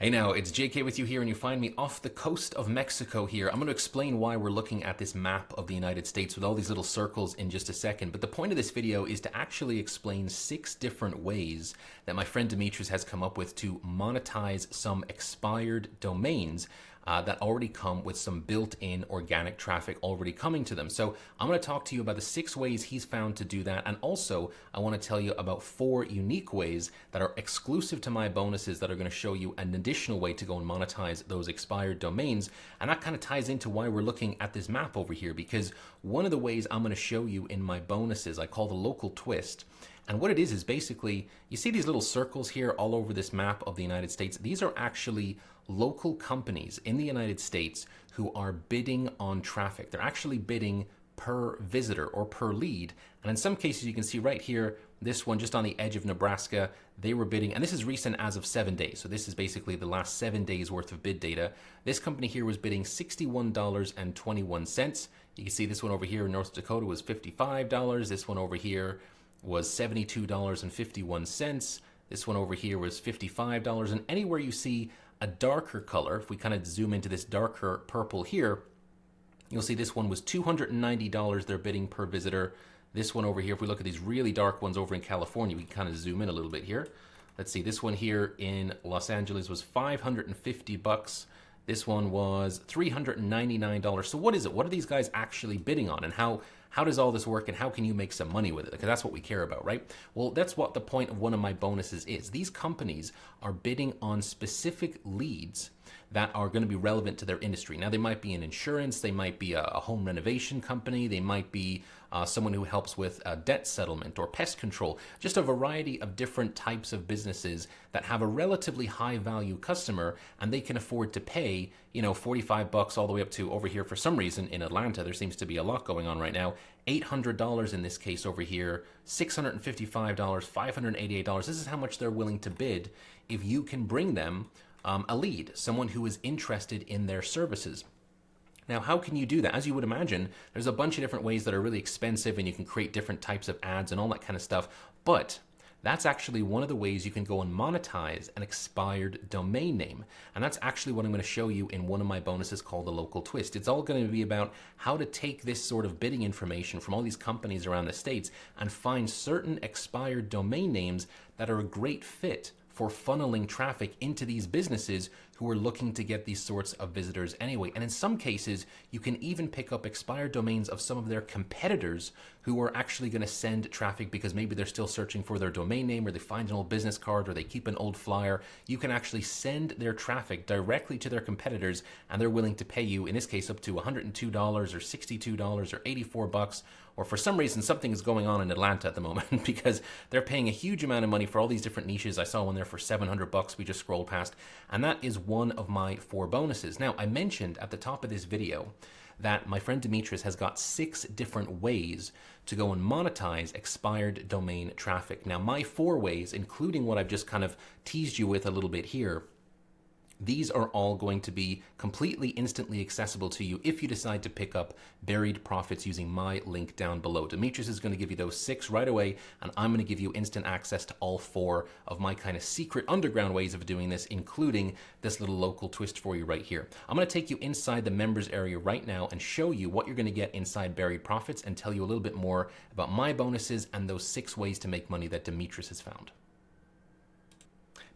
Hey now, it's JK with you here, and you find me off the coast of Mexico here. I'm going to explain why we're looking at this map of the United States with all these little circles in just a second. But the point of this video is to actually explain 6 different ways that my friend Demetrius has come up with to monetize some expired domains that already come with some built-in organic traffic already coming to them. So I'm going to talk to you about the 6 ways he's found to do that, and also I want to tell you about 4 unique ways that are exclusive to my bonuses that are going to show you an additional way to go and monetize those expired domains. And that kind of ties into why we're looking at this map over here, because one of the ways I'm going to show you in my bonuses I call the local twist. And what it is basically, you see these little circles here all over this map of the United States. These are actually local companies in the United States who are bidding on traffic. They're actually bidding per visitor or per lead. And in some cases, you can see right here, this one just on the edge of Nebraska, they were bidding, and this is recent as of 7 days. So this is basically the last 7 days worth of bid data. This company here was bidding $61.21. You can see this one over here in North Dakota was $55. This one over here was $72.51. This one over here was $55. And anywhere you see a darker color, if we kind of zoom into this darker purple here, you'll see this one was $290 they're bidding per visitor. This one over here, if we look at these really dark ones over in California, we can kind of zoom in a little bit here. Let's see, this one here in Los Angeles was $550. This one was $399. So what is it? What are these guys actually bidding on? And how does all this work, and how can you make some money with it? Because that's what we care about, right? Well, that's what the point of one of my bonuses is. These companies are bidding on specific leads that are going to be relevant to their industry. Now, they might be in insurance, they might be a home renovation company, they might be someone who helps with debt settlement or pest control, just a variety of different types of businesses that have a relatively high value customer, and they can afford to pay, you know, $45 all the way up to over here for some reason in Atlanta. There seems to be a lot going on right now. $800 in this case over here, $655, $588. This is how much they're willing to bid if you can bring them a lead, someone who is interested in their services. Now, how can you do that? As you would imagine, there's a bunch of different ways that are really expensive, and you can create different types of ads and all that kind of stuff. But that's actually one of the ways you can go and monetize an expired domain name. And that's actually what I'm going to show you in one of my bonuses called the local twist. It's all going to be about how to take this sort of bidding information from all these companies around the States and find certain expired domain names that are a great fit for funneling traffic into these businesses who are looking to get these sorts of visitors anyway. And in some cases, you can even pick up expired domains of some of their competitors who are actually going to send traffic because maybe they're still searching for their domain name, or they find an old business card, or they keep an old flyer. You can actually send their traffic directly to their competitors, and they're willing to pay you, in this case, up to $102 or $62 or $84, or for some reason something is going on in Atlanta at the moment because they're paying a huge amount of money for all these different niches. I saw one there for $700 we just scrolled past, and that is one of my 4 bonuses. Now, I mentioned at the top of this video that my friend Demetrius has got 6 different ways to go and monetize expired domain traffic. Now, my 4 ways, including what I've just kind of teased you with a little bit here, these are all going to be completely instantly accessible to you if you decide to pick up buried profits using my link down below. Demetrius is going to give you those 6 right away, and I'm going to give you instant access to all 4 of my kind of secret underground ways of doing this, including this little local twist for you right here. I'm going to take you inside the members area right now and show you what you're going to get inside buried profits, and tell you a little bit more about my bonuses and those 6 ways to make money that Demetrius has found.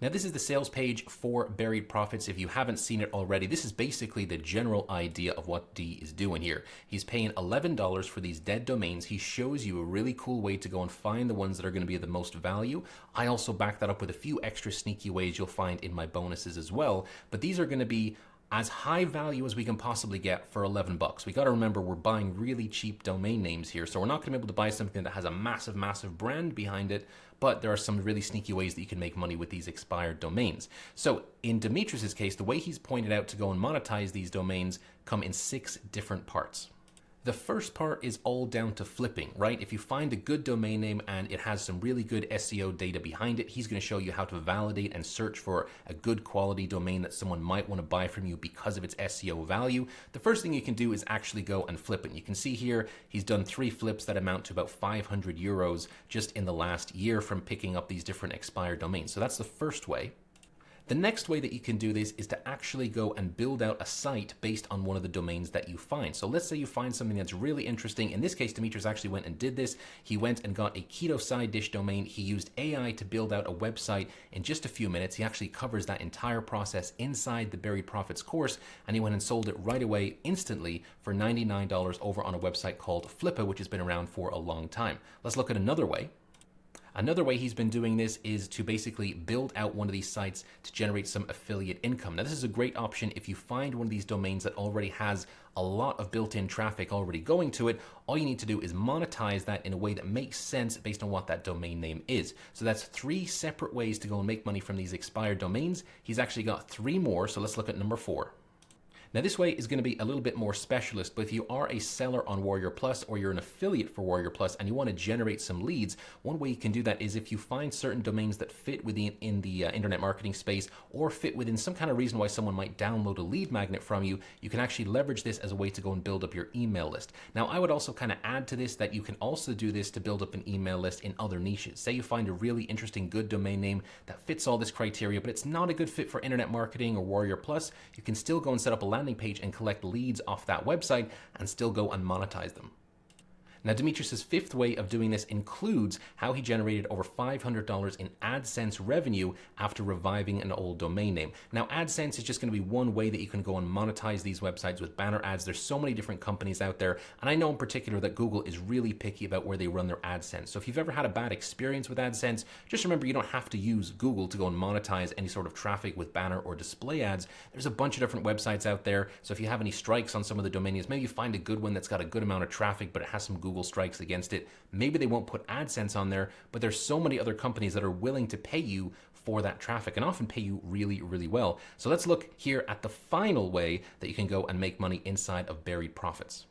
Now, this is the sales page for Buried Profits. If you haven't seen it already, this is basically the general idea of what D is doing here. He's paying $11 for these dead domains. He shows you a really cool way to go and find the ones that are going to be of the most value. I also back that up with a few extra sneaky ways you'll find in my bonuses as well. But these are going to be as high value as we can possibly get for $11. We got to remember we're buying really cheap domain names here, so we're not going to be able to buy something that has a massive brand behind it, but there are some really sneaky ways that you can make money with these expired domains. So in Demetrius's case, the way he's pointed out to go and monetize these domains come in 6 different parts. The first part is all down to flipping, right? If you find a good domain name and it has some really good SEO data behind it, he's going to show you how to validate and search for a good quality domain that someone might want to buy from you because of its SEO value. The first thing you can do is actually go and flip it. You can see here he's done 3 flips that amount to about 500 euros just in the last year from picking up these different expired domains. So that's the first way. The next way that you can do this is to actually go and build out a site based on one of the domains that you find. So let's say you find something that's really interesting. In this case, Demetrius actually went and did this. He went and got a keto side dish domain. He used AI to build out a website in just a few minutes. He actually covers that entire process inside the Buried Profits course, and he went and sold it right away instantly for $99 over on a website called Flippa, which has been around for a long time. Let's look at another way. Another way he's been doing this is to basically build out one of these sites to generate some affiliate income. Now, this is a great option if you find one of these domains that already has a lot of built-in traffic already going to it. All you need to do is monetize that in a way that makes sense based on what that domain name is. So that's 3 separate ways to go and make money from these expired domains. He's actually got 3 more, so let's look at number 4. Now this way is going to be a little bit more specialist, but if you are a seller on Warrior Plus or you're an affiliate for Warrior Plus and you want to generate some leads, one way you can do that is if you find certain domains that fit within the internet marketing space or fit within some kind of reason why someone might download a lead magnet from you, you can actually leverage this as a way to go and build up your email list. Now I would also kind of add to this that you can also do this to build up an email list in other niches. Say you find a really interesting good domain name that fits all this criteria, but it's not a good fit for internet marketing or Warrior Plus, you can still go and set up a landing page and collect leads off that website and still go and monetize them. Now, Demetrius' 5th way of doing this includes how he generated over $500 in AdSense revenue after reviving an old domain name. Now, AdSense is just going to be one way that you can go and monetize these websites with banner ads. There's so many different companies out there, and I know in particular that Google is really picky about where they run their AdSense. So if you've ever had a bad experience with AdSense, just remember you don't have to use Google to go and monetize any sort of traffic with banner or display ads. There's a bunch of different websites out there, so if you have any strikes on some of the domain names, maybe you find a good one that's got a good amount of traffic, but it has some Google strikes against it. Maybe they won't put AdSense on there, but there's so many other companies that are willing to pay you for that traffic and often pay you really, really well. So let's look here at the final way that you can go and make money inside of Buried Profits.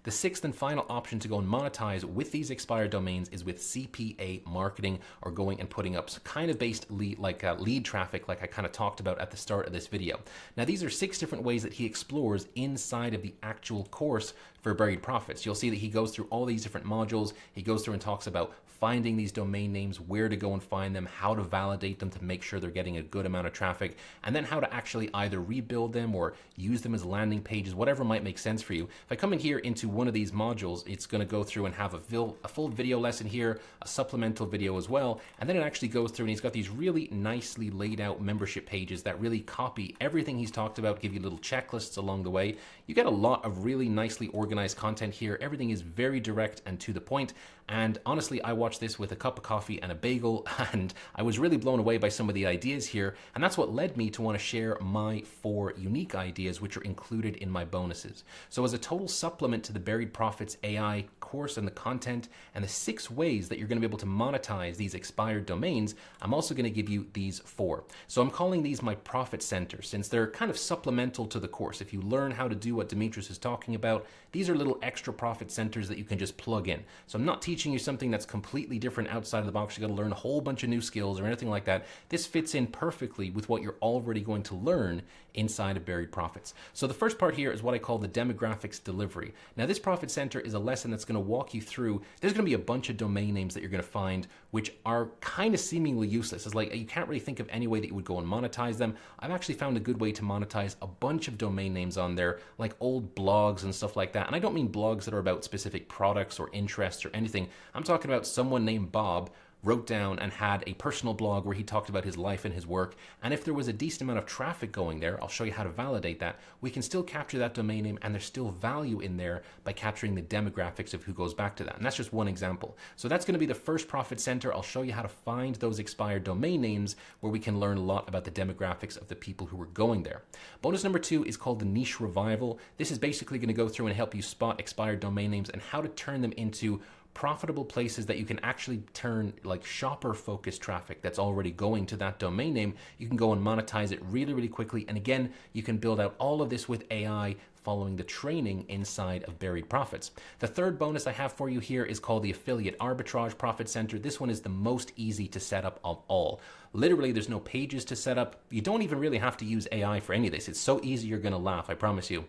The 6th and final option to go and monetize with these expired domains is with CPA marketing, or going and putting up kind of based lead traffic like I kind of talked about at the start of this video. Now these are 6 different ways that he explores inside of the actual course for Buried Profits. You'll see that he goes through all these different modules. He goes through and talks about finding these domain names, where to go and find them, how to validate them to make sure they're getting a good amount of traffic, and then how to actually either rebuild them or use them as landing pages, whatever might make sense for you. If I come in here into one of these modules, it's going to go through and have a full video lesson here, a supplemental video as well, and then it actually goes through and he's got these really nicely laid out membership pages that really copy everything he's talked about, give you little checklists along the way. You get a lot of really nicely organized content here. Everything is very direct and to the point. And honestly, I watched this with a cup of coffee and a bagel, and I was really blown away by some of the ideas here. And that's what led me to want to share my 4 unique ideas, which are included in my bonuses. So as a total supplement to the Buried Profits AI course and the content and the 6 ways that you're going to be able to monetize these expired domains, I'm also going to give you these 4. So I'm calling these my profit centers, since they're kind of supplemental to the course. If you learn how to do what Demetrius is talking about, these are little extra profit centers that you can just plug in. So I'm not teaching you something that's completely different outside of the box. You got to learn a whole bunch of new skills or anything like that. This fits in perfectly with what you're already going to learn inside of Buried Profits. So the first part here is what I call the demographics delivery. Now this profit center is a lesson that's going to walk you through. There's going to be a bunch of domain names that you're going to find which are kind of seemingly useless. It's like you can't really think of any way that you would go and monetize them. I've actually found a good way to monetize a bunch of domain names on there, like old blogs and stuff like that. And I don't mean blogs that are about specific products or interests or anything. I'm talking about someone named Bob wrote down and had a personal blog where he talked about his life and his work. And if there was a decent amount of traffic going there, I'll show you how to validate that. We can still capture that domain name, and there's still value in there by capturing the demographics of who goes back to that. And that's just one example. So that's going to be the first profit center. I'll show you how to find those expired domain names where we can learn a lot about the demographics of the people who were going there. Bonus number 2 is called the niche revival. This is basically going to go through and help you spot expired domain names and how to turn them into profitable places that you can actually turn like shopper focused traffic that's already going to that domain name. You can go and monetize it really, really quickly. And again, you can build out all of this with AI following the training inside of Buried Profits. The third bonus I have for you here is called the Affiliate Arbitrage Profit Center. This one is the most easy to set up of all. Literally, there's no pages to set up. You don't even really have to use AI for any of this. It's so easy you're going to laugh, I promise you.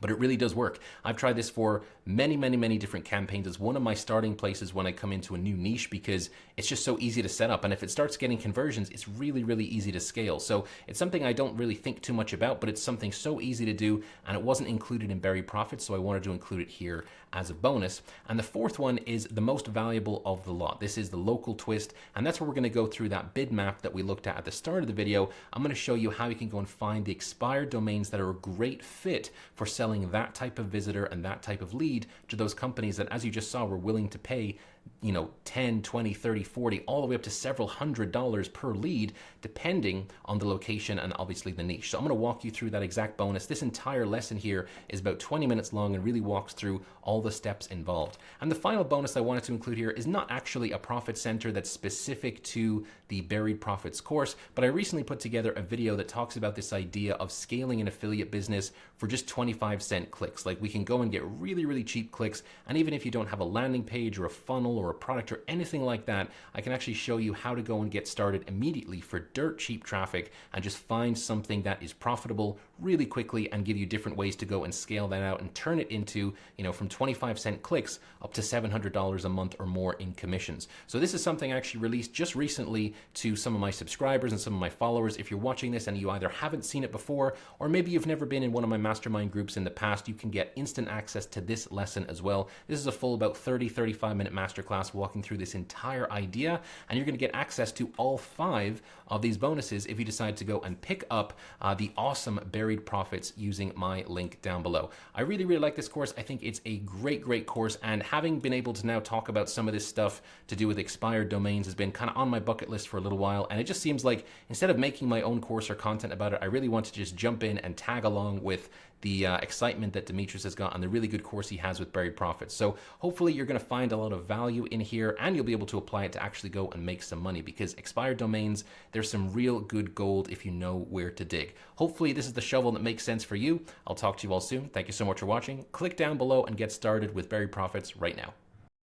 but it really does work. I've tried this for many different campaigns. It's one of my starting places when I come into a new niche because it's just so easy to set up. And if it starts getting conversions, it's really easy to scale. So it's something I don't really think too much about, but it's something so easy to do, and it wasn't included in Buried Profits, so I wanted to include it here as a bonus. And the fourth one is the most valuable of the lot. This is the local twist, and that's where we're going to go through that bid map that we looked at the start of the video. I'm going to show you how you can go and find the expired domains that are a great fit for selling that type of visitor and that type of lead to those companies that, as you just saw, were willing to pay 10, 20, 30, 40, all the way up to several $100s per lead, depending on the location and obviously the niche. So I'm going to walk you through that exact bonus. This entire lesson here is about 20 minutes long and really walks through all the steps involved. And the final bonus I wanted to include here is not actually a profit center that's specific to the Buried Profits course, but I recently put together a video that talks about this idea of scaling an affiliate business for just 25-cent clicks. Like, we can go and get really cheap clicks, and even if you don't have a landing page or a funnel or a product or anything like that, I can actually show you how to go and get started immediately for dirt cheap traffic and just find something that is profitable really quickly and give you different ways to go and scale that out and turn it into, from 25-cent clicks up to $700 a month or more in commissions. So this is something I actually released just recently to some of my subscribers and some of my followers. If you're watching this and you either haven't seen it before, or maybe you've never been in one of my mastermind groups in the past, you can get instant access to this lesson as well. This is a full about 35 minute masterclass walking through this entire idea, and you're going to get access to all 5 of these bonuses if you decide to go and pick up the awesome Buried Profits using my link down below. I really like this course. I think it's a great course, and having been able to now talk about some of this stuff to do with expired domains has been kind of on my bucket list for a little while, and it just seems like instead of making my own course or content about it, I really want to just jump in and tag along with the excitement that Demetrius has got and the really good course he has with Buried Profits. So hopefully you're going to find a lot of value in here, and you'll be able to apply it to actually go and make some money, because expired domains, there's some real good gold if you know where to dig. Hopefully this is the shovel that makes sense for you. I'll talk to you all soon. Thank you so much for watching. Click down below and get started with Buried Profits right now.